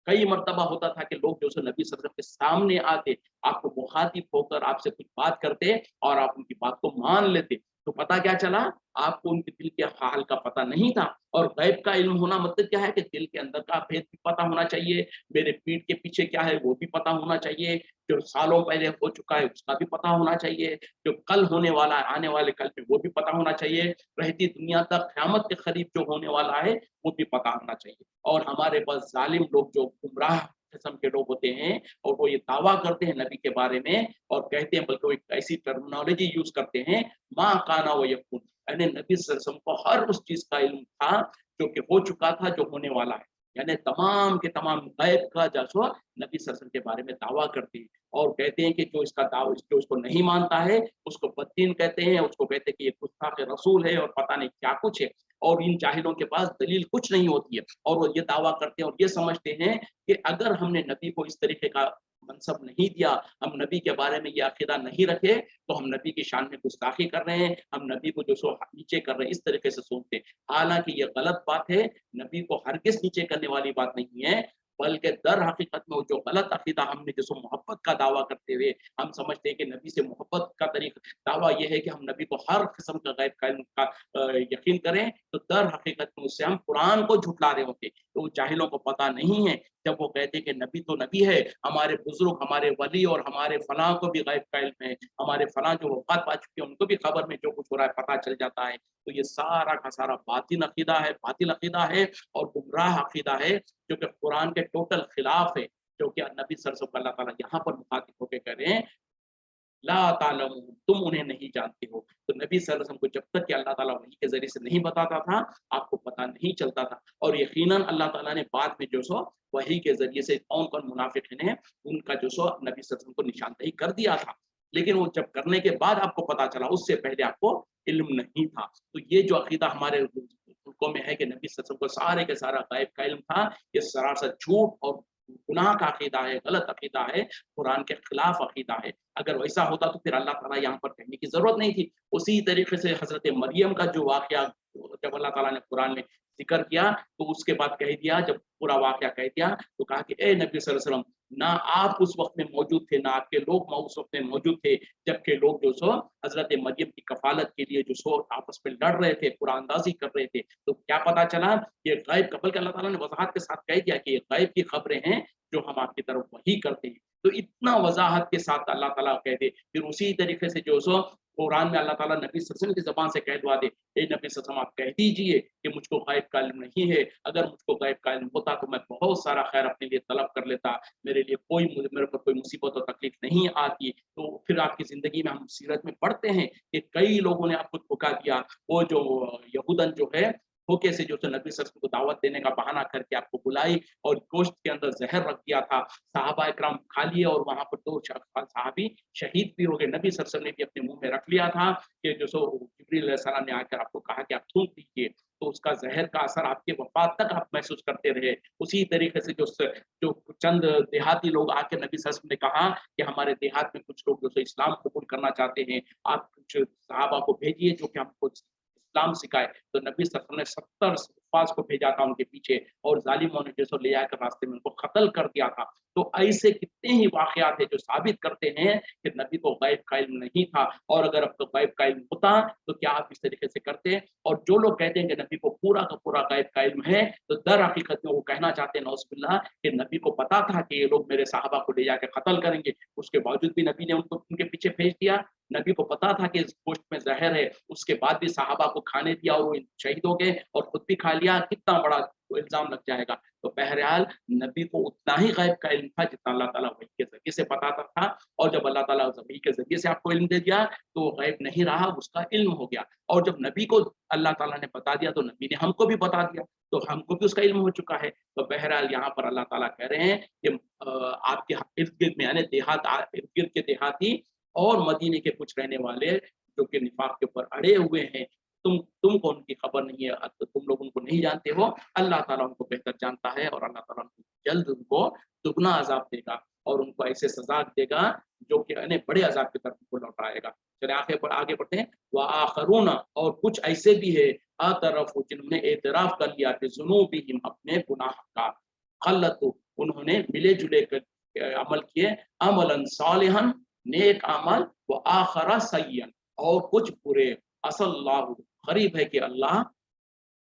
कई मर्तबा होता था कि लोग जो सो नबी सल्लल्लाहु अलैहि वसल्लम के सामने आते, आपको मुखातिब होकर आपसे कुछ बात करते, और आप उनकी बात को मान लेते। तो पता क्या चला, आपको उनके दिल के हाल का पता नहीं था। और गैब का इल्म होना मतलब क्या है कि दिल के अंदर का भेद भी पता होना चाहिए, मेरे पीठ के पीछे क्या है वो भी पता होना चाहिए, जो सालों पहले हो चुका है उसका भी पता होना चाहिए, जो कल होने वाला है, आने वाले कल में वो भी पता होना चाहिए, रहती दुनिया तक क़यामत के करीब जो होने वाला है वो भी पता होना चाहिए। और हमारे पास जालिम लोग जो गुमराह किस्म के लोग होते हैं, और वो ये दावा करते हैं नबी के बारे में, और कहते हैं, बल्कि वो एक ऐसी टर्मिनोलॉजी यूज करते हैं, माँ काना व यकून, यानी नबी सल्लल्लाहु अलैहि वसल्लम को हर उस चीज का इल्म था जो कि हो चुका था, जो होने वाला है। यानी तमाम के तमाम गैब का जसो नबी सल्लल्लाहु अलैहि वसल्लम के बारे में दावा करते हैं, और कहते हैं कि जो इसका दावा, जो इसको नहीं मानता है उसको बददीन कहते हैं, उसको कहते हैं कि ये गुस्ताख रसूल है और पता नहीं क्या कुछ है। और इन जाहिलों के पास दलील कुछ नहीं होती है, और वो ये दावा करते हैं और ये समझते हैं कि अगर हमने नबी को इस तरीके का मनसब नहीं दिया, हम नबी के बारे में ये अकीदा नहीं रखे, तो हम नबी की शान में गुस्ताखी कर रहे हैं, हम नबी को जो सो नीचे कर रहे हैं, इस तरीके से सोचते हैं। हालांकि ये गलत बात है, नबी को हरगिज़ नीचे करने वाली बात नहीं है, बल्कि दर हकीकत में वो जो गलत अकीदा हमने जैसे मोहब्बत का दावा करते हुए हम समझते हैं कि नबी से मोहब्बत का तरीका दावा ये है कि हम नबी को हर किस्म का गैब का इल्म का यकीन करें, तो दर हकीकत में उससे हम कुरान को झुटला रहे होते। तो जाहिलों को पता नहीं है, जब वो कहते हैं कि नबी तो नबी है, हमारे बुजुर्ग, हमारे वली और हमारे फलां को भी गैब का इल्म है, हमारे फलां जो वफात पा चुके हैं उनको भी खबर में जो कुछ हो रहा है पता चल जाता है। तो ये सारा का सारा बातिल अकीदा है, बातिल अकीदा है और गुमराह अकीदा है, जो कि कुरान के टोटल खिलाफ है। जो कि नबी सल्लल्लाहु अलैहि वसल्लम को अल्लाह ताला यहाँ पर मुखातिब होकर कह रहे हैं, ला तालमून, तुम उन्हें नहीं जानते हो। तो नबी सल्लल्लाहु अलैहि वसल्लम को जब तक कि अल्लाह ताला वही के ज़रिए से नहीं बताता था, आपको पता नहीं चलता था। और यकीनन अल्लाह ताला ने बाद में जो सो वही के ज़रिए से कौन-कौन मुनाफ़िक़ीन हैं, उनका जो सो नबी सल्लल्लाहु अलैहि वसल्लम को निशानदेही कर दिया था। लेकिन वो जब करने के बाद आपको पता चला, उससे पहले आपको इल्म नहीं था। तो ये जो अक़ीदा हमारे मुल्कों में है कि नबी सल्लल्लाहु अलैहि वसल्लम को सारे के सारा गैब का इल्म था, ये सरासर झूठ और गुनाह का अक़ीदा है, गलत अक़ीदा है, कुरान के खिलाफ अक़ीदा है। अगर वैसा होता तो फिर अल्लाह ताला यहाँ पर कहने की ज़रूरत नहीं थी। उसी तरीके से हज़रत मरियम का जो वाक़या जब अल्लाह ताला ने कुरान में ज़िक्र किया, तो उसके बाद कह दिया, जब पूरा वाक़या कह दिया, तो कहा कि ए नबी सल्लल्लाहु अलैहि वसल्लम, ना आप उस वक़्त में मौजूद थे, ना आपके लोग उस वक़्त में मौजूद थे, जबकि लोग जो सो हज़रत मरियम की कफ़ालत के लिए जो सो आपस में लड़ रहे थे, कुरानदाज़ी कर रहे थे। तो क्या पता चला, ये गैब का, बल्कि अल्लाह ताला ने वज़ाहत के साथ कह दिया कि ये गैब की खबरें हैं, जो हम आपकी तरफ वही करते हैं। तो इतना वज़ाहत के साथ अल्लाह ताला कह दे, फिर उसी तरीके से जो सो कुरान में अल्लाह ताला नबी सल्लल्लाहु अलैहि वसल्लम की ज़बान से कहलवा दे, ए नबी सल्लल्लाहु अलैहि वसल्लम, आप कह दीजिए कि मुझको गैब का इल्म नहीं है। अगर मुझको गैब का इल्म होता तो मैं बहुत सारा खैर अपने लिए तलब कर लेता, मेरे लिए मेरे पर कोई मुसीबत और तकलीफ नहीं आती। तो फिर आपकी ज़िंदगी में हम सीरत में पढ़ते हैं कि कई लोगों ने आपको धोखा दिया। वो जो यहूदन जो है, धोखे से जो है नबी सल्लल्लाहु अलैहि वसल्लम को दावत देने का बहाना करके आपको बुलाई और गोश्त के अंदर ज़हर रख दिया था। सहाबा इकराम खा लिए और वहाँ पर 2 सहाबी शहीद भी हो गए। नबी सल्लल्लाहु अलैहि वसल्लम ने भी अपने मुँह में रख लिया था कि जो सो जिब्रील अलैहिस्सलाम ने आकर आपको कहा कि आप थूक दीजिए, तो उसका ज़हर का असर आपके वफ़ात तक आप महसूस करते रहे। उसी तरीके से जो चंद देहाती लोग आके नबी सल्लल्लाहु अलैहि वसल्लम ने कहा कि हमारे देहात में कुछ लोग जो सो इस्लाम कबूल करना चाहते हैं, आप कुछ सहाबा को भेजिए जो कि हमको इस्लाम सिखाए। तो नबी सल्लल्लाहु अलैहि वसल्लम ने 70 हुफ़ाज़ को भेजा था उनके पीछे, और ज़ालिमों ने जो सो ले आकर रास्ते में उनको कत्ल कर दिया था। तो ऐसे कितने ही वाक़यात हैं जो साबित करते हैं कि नबी को गैब का इल्म नहीं था, और अगर आपको गैब का इल्म होता तो क्या आप इस तरीके से करते? और जो लोग कहते हैं कि नबी को पूरा का पूरा गैब का इल्म है, तो दर हकीकत में वो कहना चाहते हैं नौज़ुबिल्लाह कि नबी को पता था कि ये लोग मेरे सहाबा को ले जाके कत्ल करेंगे, उसके बावजूद भी नबी ने उनको उनके पीछे भेज दिया। नबी को पता था कि इस गोश्त में ज़हर है, उसके बाद भी सहाबा को खाने दिया और वो शहीद हो गए और खुद भी खा लिया, कितना बड़ा इल्ज़ाम लग जाएगा। तो बहरहाल नबी को उतना ही गैब का इल्म था जितना अल्लाह ताला वही के ज़रिए से बताता था, और जब अल्लाह ताला वही के ज़रिए से आपको इल्म दे दिया, तो वो गैब नहीं रहा, उसका इल्म हो गया। और जब नबी को अल्लाह ताला ने बता दिया, तो नबी ने हमको भी बता दिया, तो हमको भी उसका इल्म हो चुका है। तो बहरहाल यहाँ पर अल्लाह ताला कह रहे हैं कि आपके इर्द-गिर्द में, यानी इर्द-गिर्द के देहाती और मदीने के कुछ रहने वाले जो कि निफाक के ऊपर अड़े हुए हैं, तुमको उनकी खबर नहीं है, तो तुम लोग उनको नहीं जानते हो। अल्लाह ताला उनको बेहतर जानता है, और अल्लाह ताला उनको जल्द उनको दुगना अज़ाब देगा और उनको ऐसे सज़ा देगा जो कि यानी बड़े अज़ाब की तरफ उनको लौटाएगा। चलिए आगे बढ़ते हैं। व आखरून, और कुछ ऐसे भी है, अतरफ़ु, जिन्होंने एतराफ़ कर लिया बिज़ुनूबिहिम, अपने गुनाह का, ख़ल्लतु, उन्होंने मिले-जुले कर अमल किए, अमलन सालिहन, नेक अमल, व आखरा सय्यन, और कुछ बुरे। असल्लाहु, करीब है कि अल्लाह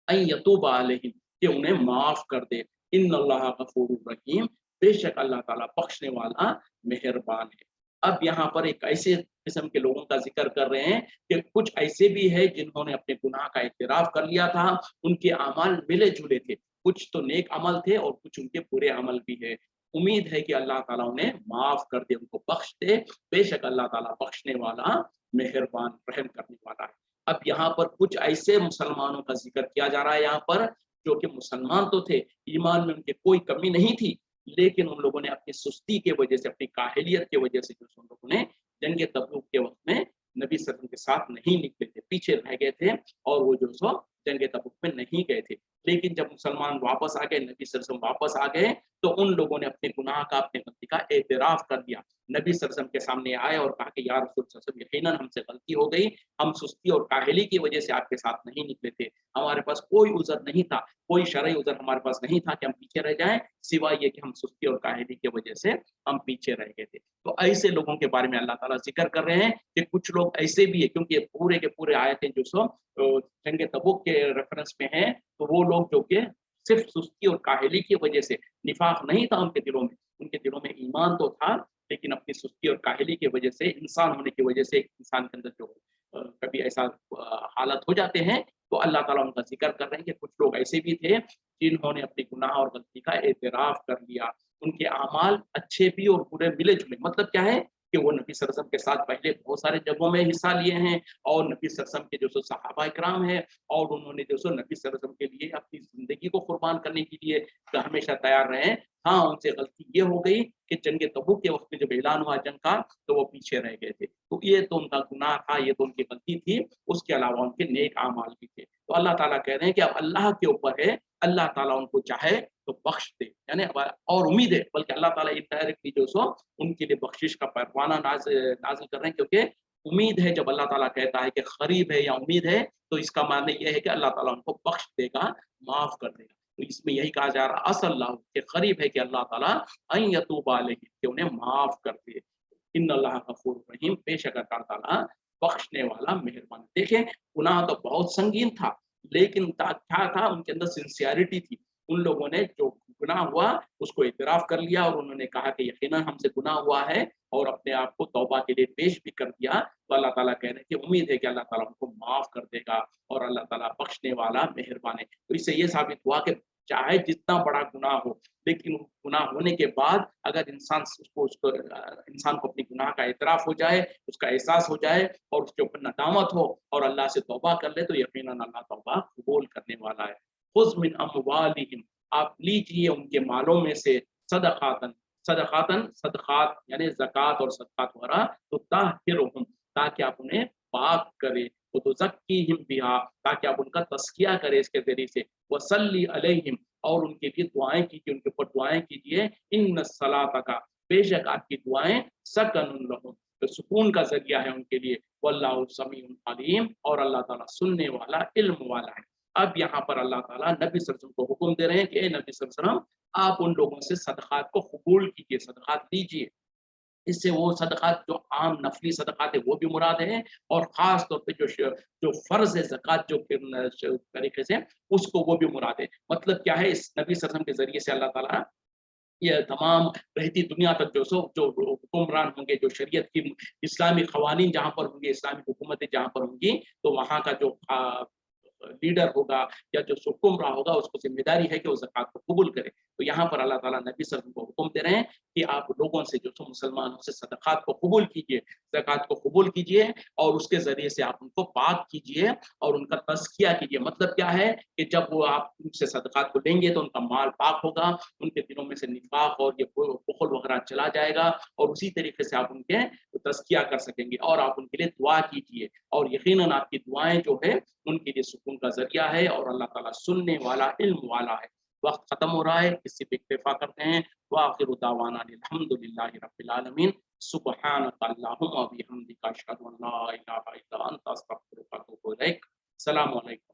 अन यतूबा अलैहिम, कि उन्हें माफ कर दे। इन्नल्लाह गफूरुर रहीम, बेशक अल्लाह ताला बख्शने वाला मेहरबान है। अब यहाँ पर एक ऐसे किस्म के लोगों का जिक्र कर रहे हैं कि कुछ ऐसे भी है जिन्होंने अपने गुनाह का इत्तराफ कर लिया था, उनके अमाल मिले जुले थे, कुछ तो नेक अमल थे और कुछ उनके बुरे अमल भी है। उम्मीद है कि अल्लाह ताला उन्हें माफ कर दे, उनको बख्श दे। बेशक अल्लाह ताला बख्शने वाला, मेहरबान, रहम करने वाला है। अब यहाँ पर कुछ ऐसे मुसलमानों का जिक्र किया जा रहा है यहाँ पर, जो कि मुसलमान तो थे, ईमान में उनके कोई कमी नहीं थी, लेकिन उन लोगों ने अपनी सुस्ती के वजह से, अपनी काहिलियत की वजह से, जो उन लोगों ने जंग तबूक के वक्त में नबी सल्लल्लाहु अलैहि वसल्लम के साथ नहीं निकले थे, पीछे रह गए थे, और वो जो सो जंग तबूक में नहीं गए थे। लेकिन जब मुसलमान वापस आ गए, नबी सल्लल्लाहु अलैहि वसल्लम वापस आ गए, तो उन लोगों ने अपने गुनाह का, अपने गलती का एतराफ कर दिया। नबी सल्लल्लाहु अलैहि वसल्लम के सामने आए और कहा कि या रसूल सल्लल्लाहु अलैहि वसल्लम, यकीनन हमसे गलती हो गई, हम सुस्ती और काहली की वजह से आपके साथ नहीं निकले थे, हमारे पास कोई उज़र नहीं था, कोई शरई उज़र हमारे पास नहीं था कि हम पीछे रह जाएं, सिवाय ये कि हम सुस्ती और काहली की वजह से हम पीछे रह गए थे। तो ऐसे लोगों के बारे में अल्लाह ताला जिक्र कर रहे हैं कि कुछ लोग ऐसे भी है, क्योंकि ये पूरे के पूरे आयतें जो सो जंग तबूक के रेफरेंस में हैं, तो वो लोग जो कि सिर्फ सुस्ती और काहली की वजह से, निफाक नहीं था उनके दिलों में ईमान तो था, लेकिन अपनी सुस्ती और काहली की वजह से, इंसान होने की वजह से, इंसान के अंदर जो कभी ऐसा हालत हो जाते हैं, तो अल्लाह ताला उनका जिक्र कर रहे हैं कि कुछ लोग ऐसे भी थे जिन्होंने अपने गुनाह और गलती का एतराफ कर लिया, उनके अमाल अच्छे भी और बुरे मिले जुले। मतलब क्या है कि वो नबी सल्लल्लाहु अलैहि वसल्लम के साथ पहले बहुत सारे जगहों में हिस्सा लिए हैं और नबी सल्लल्लाहु अलैहि वसल्लम के जो सो सहाबा इकराम है और उन्होंने जो सो नबी सल्लल्लाहु अलैहि वसल्लम के लिए अपनी जिंदगी को कुर्बान करने के लिए तो हमेशा तैयार रहे। हाँ, उनसे गलती ये हो गई कि जंग तबूक के वक्त में जब ऐलान हुआ जंग का तो वो पीछे रह गए थे। तो ये तो उनका गुनाह था, ये तो उनकी गलती थी, उसके अलावा उनके नेक अमाल भी थे। तो अल्लाह ताला कह रहे हैं कि अब अल्लाह के ऊपर है, अल्लाह ताला उनको चाहे तो बख्श दे। यानी और उम्मीद है, बल्कि अल्लाह ताला इनडायरेक्टली जो सो उनके लिए बख्शिश का परवाना नाज़िल कर रहे हैं, क्योंकि उम्मीद है जब अल्लाह ताला कहता है कि करीब है या उम्मीद है, तो इसका माने ये है कि अल्लाह ताला उनको बख्श देगा, माफ कर देगा। तो इसमें यही कहा जा रहा है असल्लाह के करीब है कि अल्लाह ताला अन यतूबा अलैहिम कि उन्हें माफ कर दे। इन्नल्लाह गफूरुर रहीम, बेशक अल्लाह ताला बख्शने वाला मेहरबान। देखें, गुनाह तो बहुत संगीन था, लेकिन क्या था, उनके अंदर सिंसियरिटी थी। उन लोगों ने जो गुनाह हुआ उसको इतराफ कर लिया और उन्होंने कहा कि यकीनन हमसे गुनाह हुआ है और अपने आप को तौबा के लिए पेश भी कर दिया। तो अल्लाह ताला कह रहे हैं कि उम्मीद है कि अल्लाह ताला उनको माफ कर देगा और अल्लाह ताला बख्शने वाला मेहरबान है। तो इससे ये साबित हुआ कि चाहे जितना बड़ा गुनाह हो, लेकिन गुनाह होने के बाद अगर इंसान को अपनी गुनाह का इतराफ हो जाए, उसका एहसास हो जाए और उसके ऊपर नदामत हो और अल्लाह से तौबा कर ले, तो यकीनन अल्लाह तौबा कबूल करने वाला है। खुज़ मिन अम्वालिहिम, आप लीजिए उनके मालों में से सदक़ातन, सदक़ातन सदक़ात यानी ज़कात और सदक़ात वगैरह, तो ताहिरुहुम ताकि आप उन्हें पाक करें, वो तुज़क्कीहिम बिहा ताकि आप उनका तज़किया करें इसके ज़रिए से, वसल्ली अलैहिम और उनके लिए दुआएं कीजिए, उनके ऊपर दुआएं कीजिए, इन्न सलाता का बेशक आपकी दुआएं सकनुन लहुम तो सुकून का जरिया है उनके लिए, वल्लाहु समीउन अलीम और अल्लाह ताला सुनने वाला, इल्म वाला है। अब यहाँ पर अल्लाह ताला नबी सल्लल्लाहु अलैहि वसल्लम को हुक्म दे रहे हैं कि ए नबी सल्लल्लाहु अलैहि वसल्लम, आप उन लोगों से सदक़ात को कबूल कीजिए, सदक़ात लीजिए। इससे वो सदक़ात जो आम नफली सदक़ात है वो भी मुराद है और ख़ास तौर पे जो फ़र्ज़ है ज़कात जो तरीके से उसको वो भी मुराद है। मतलब क्या है, इस नबी सल्लल्लाहु अलैहि वसल्लम के ज़रिए से अल्लाह ताला ये तमाम रहती दुनिया तक जो हुक्मरान होंगे, जो शरीयत की इस्लामी क़वानीन जहाँ पर होंगे, इस्लामी हुकूमतें जहाँ पर होंगी, तो वहाँ का जो लीडर होगा या जो हुक्मरान होगा उसको ज़िम्मेदारी है कि वो ज़कात को कबूल करे। तो यहाँ पर अल्लाह ताला नबी सल्लल्लाहु अलैहि वसल्लम को हुक्म दे रहे हैं कि आप लोगों से जो मुसलमानों से सदक़ात को कबूल कीजिए, ज़कात को कबूल कीजिए और उसके ज़रिए से आप उनको पाक कीजिए और उनका तज़किया कीजिए। मतलब क्या है कि जब वो आप उनसे सदक़ात को लेंगे तो उनका माल पाक होगा, उनके दिलों में से निफाक और ये बुख़्ल वग़ैरह चला जाएगा और उसी तरीके से आप उनके तज़किया कर सकेंगे और आप उनके लिए दुआ कीजिए और यकीनन आपकी दुआएं जो है उनके लिए सुकून का ज़रिया है और अल्लाह ताला सुनने वाला, इल्म वाला है। वक्त खत्म हो रहा है, इसी पे इत्तेफा करते हैं। व आखिरु दावाना अल्हम्दुलिल्लाहि रब्बिल आलमीन। सुब्हानक अल्लाहुम्मा व बिहम्दिका अशहदु अन ला इलाहा इल्ला अंता अस्तगफिरुका व अतूबु इलैक। अस्सलामु अलैकुम।